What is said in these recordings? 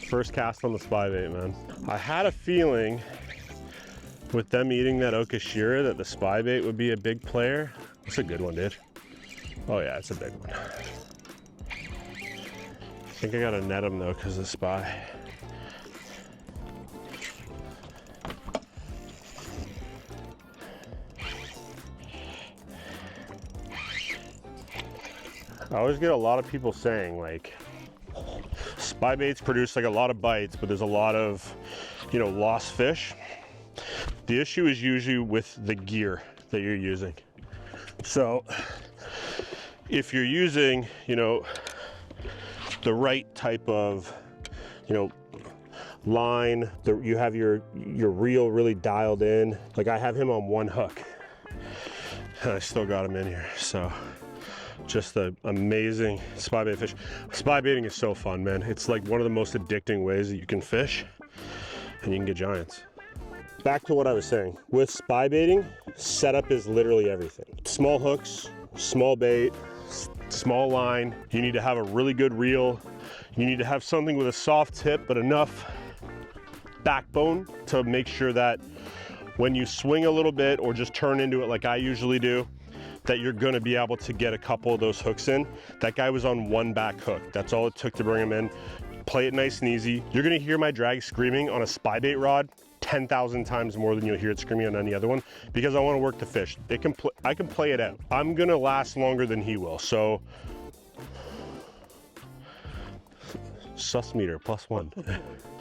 First cast on the spybait, man. I had a feeling with them eating that Okashira that the spybait would be a big player. It's a good one, dude. Oh yeah, it's a big one. I think I gotta net him though because of the spy. I always get a lot of people saying like, spybaits produce like a lot of bites, but there's a lot of, you know, lost fish. The issue is usually with the gear that you're using. So if you're using, you know, the right type of, you know, line, you have your reel really dialed in. Like I have him on one hook and I still got him in here. So just an amazing spybait fish. Spybaiting is so fun, man. It's like one of the most addicting ways that you can fish and you can get giants. Back to what I was saying. With spybaiting, setup is literally everything. Small hooks, small bait, small line. You need to have a really good reel. You need to have something with a soft tip, but enough backbone to make sure that when you swing a little bit or just turn into it like I usually do, that you're gonna be able to get a couple of those hooks in. That guy was on one back hook. That's all it took to bring him in. Play it nice and easy. You're gonna hear my drag screaming on a spybait rod 10,000 times more than you'll hear it screaming on any other one because I wanna work the fish. I can play it out. I'm gonna last longer than he will, so. Sus meter, +1.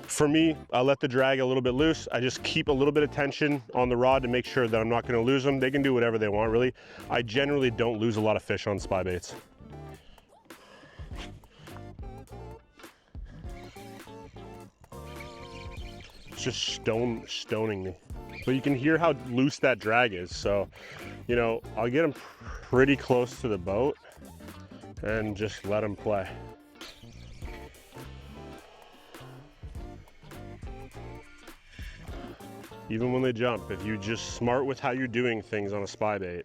For me, I let the drag a little bit loose. I just keep a little bit of tension on the rod to make sure that I'm not gonna lose them. They can do whatever they want, really. I generally don't lose a lot of fish on spybaits. It's just stoning me. But you can hear how loose that drag is. So, you know, I'll get him pretty close to the boat and just let him play. Even when they jump, if you're just smart with how you're doing things on a spybait,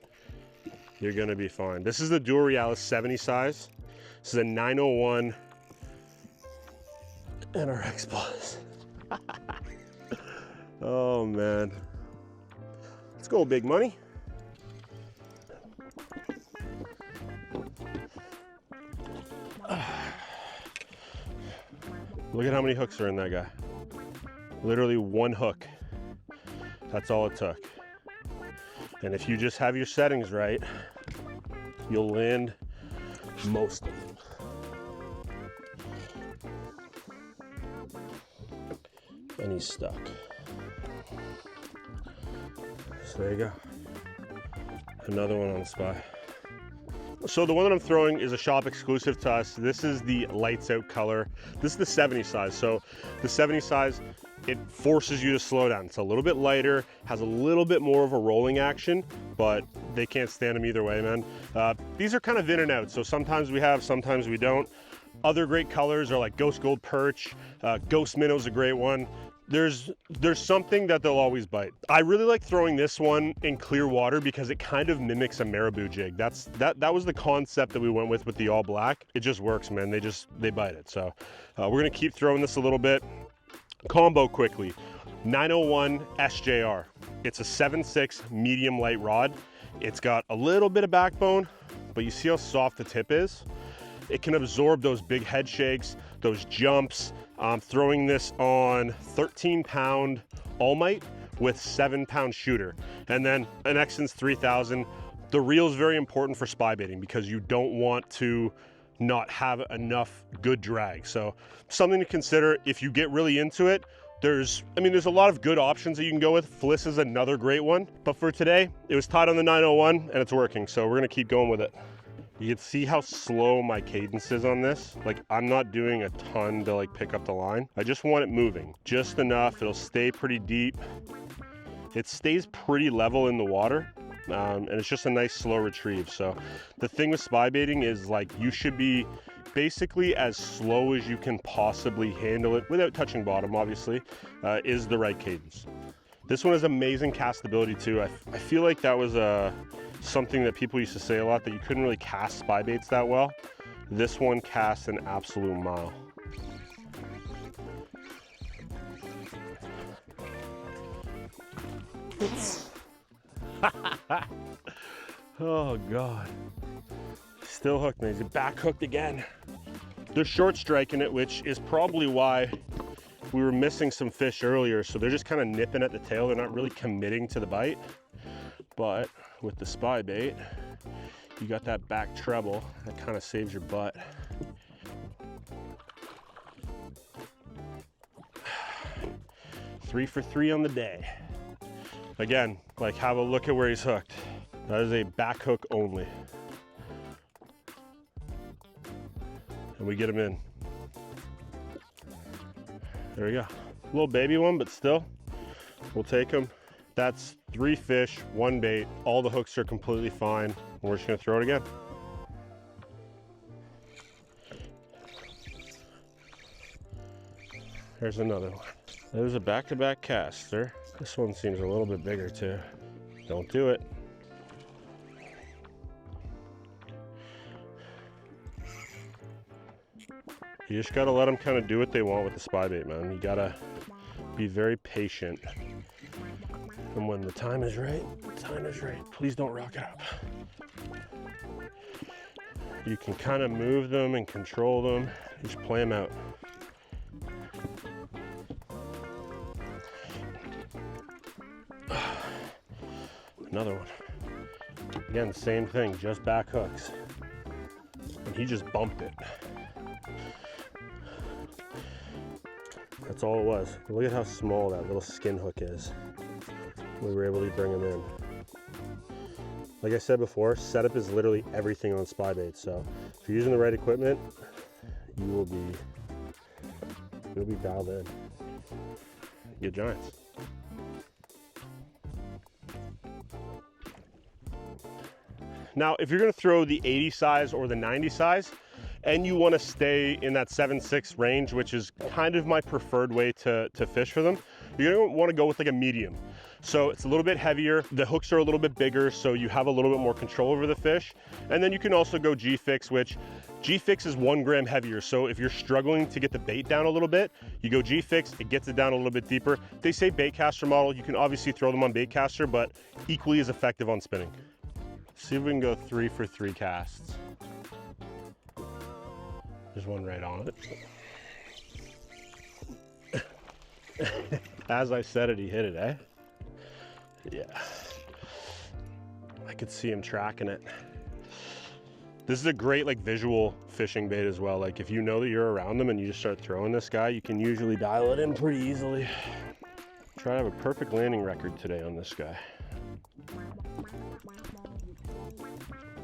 you're gonna be fine. This is the Dual Realis 70 size. This is a 901 NRX Plus. Oh man. Let's go, big money. Look at how many hooks are in that guy. Literally one hook. That's all it took. And if you just have your settings right, you'll land most of them. And he's stuck. So there you go. Another one on the spy. So the one that I'm throwing is a shop exclusive to us. This is the lights out color. This is the 70 size. So the 70 size, it forces you to slow down. It's a little bit lighter, has a little bit more of a rolling action, but they can't stand them either way, man. These are kind of in and out. So sometimes we have, sometimes we don't. Other great colors are like Ghost Gold Perch, Ghost Minnow's a great one. There's something that they'll always bite. I really like throwing this one in clear water because it kind of mimics a marabou jig. That was the concept that we went with the all black. It just works, man. They bite it. So we're gonna keep throwing this a little bit. Combo quickly, 901 SJR. It's a 7.6 medium light rod. It's got a little bit of backbone, but you see how soft the tip is? It can absorb those big head shakes, those jumps. I'm throwing this on 13-pound all-mite with 7-pound shooter. And then an Exons 3000. The reel is very important for spybaiting because you don't want to not have enough good drag. So something to consider if you get really into it. There's a lot of good options that you can go with. Fliss is another great one. But for today, it was tied on the 901 and it's working. So we're gonna keep going with it. You can see how slow my cadence is on this. Like I'm not doing a ton to like pick up the line. I just want it moving, just enough. It'll stay pretty deep. It stays pretty level in the water. And it's just a nice slow retrieve. So the thing with spybaiting is like you should be basically as slow as you can possibly handle it without touching bottom, obviously, is the right cadence. This one has amazing castability too. I feel like that was something that people used to say a lot, that you couldn't really cast spybaits that well. This one casts an absolute mile. Oh God. Still hooked, man. He's back hooked again. They're short striking it, which is probably why we were missing some fish earlier. So they're just kind of nipping at the tail. They're not really committing to the bite. But with the Spybait, you got that back treble. That kind of saves your butt. Three for three on the day. Again, like, have a look at where he's hooked. That is a back hook only. And we get him in. There we go. A little baby one, but still, we'll take him. That's 3 fish, 1 bait. All the hooks are completely fine. We're just gonna throw it again. There's another one. There's a back-to-back caster. This one seems a little bit bigger too. Don't do it. You just gotta let them kind of do what they want with the Spybait, man. You gotta be very patient. And when the time is right, please don't rock it up. You can kind of move them and control them. Just play them out. Another one. Again, same thing, just back hooks. And he just bumped it. That's all it was. Look at how small that little skin hook is. We were able to bring him in. Like I said before, setup is literally everything on Spybaits. So if you're using the right equipment, you'll be dialed in. Get giants. Now, if you're gonna throw the 80 size or the 90 size, and you wanna stay in that 7-6 range, which is kind of my preferred way to fish for them, you're gonna wanna go with like a medium. So it's a little bit heavier, the hooks are a little bit bigger, so you have a little bit more control over the fish. And then you can also go G-Fix, which G-Fix is 1 gram heavier. So if you're struggling to get the bait down a little bit, you go G-Fix, it gets it down a little bit deeper. They say baitcaster model, you can obviously throw them on baitcaster, but equally as effective on spinning. See if we can go 3 for 3 casts. There's one right on it. As I said it, he hit it, eh? Yeah. I could see him tracking it. This is a great like visual fishing bait as well. Like if you know that you're around them and you just start throwing this guy, you can usually dial it in pretty easily. Try to have a perfect landing record today on this guy.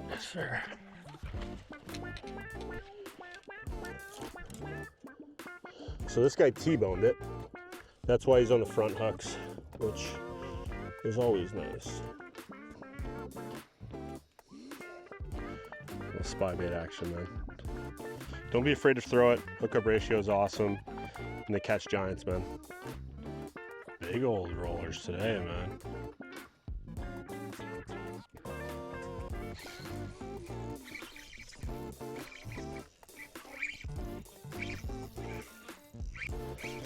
Yes, sir. So this guy T-boned it. That's why he's on the front hooks, which is always nice. Little Spybait action, man. Don't be afraid to throw it. Hookup ratio is awesome, and they catch giants, man. Big old rollers today, man.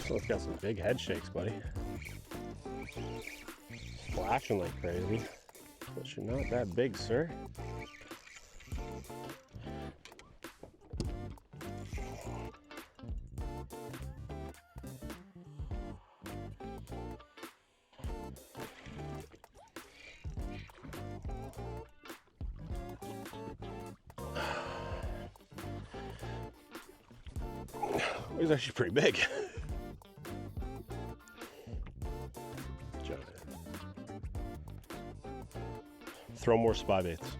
So it's got some big head shakes, buddy. Flashing like crazy, but you're not that big, sir. He's actually pretty big. Throw more Spybaits.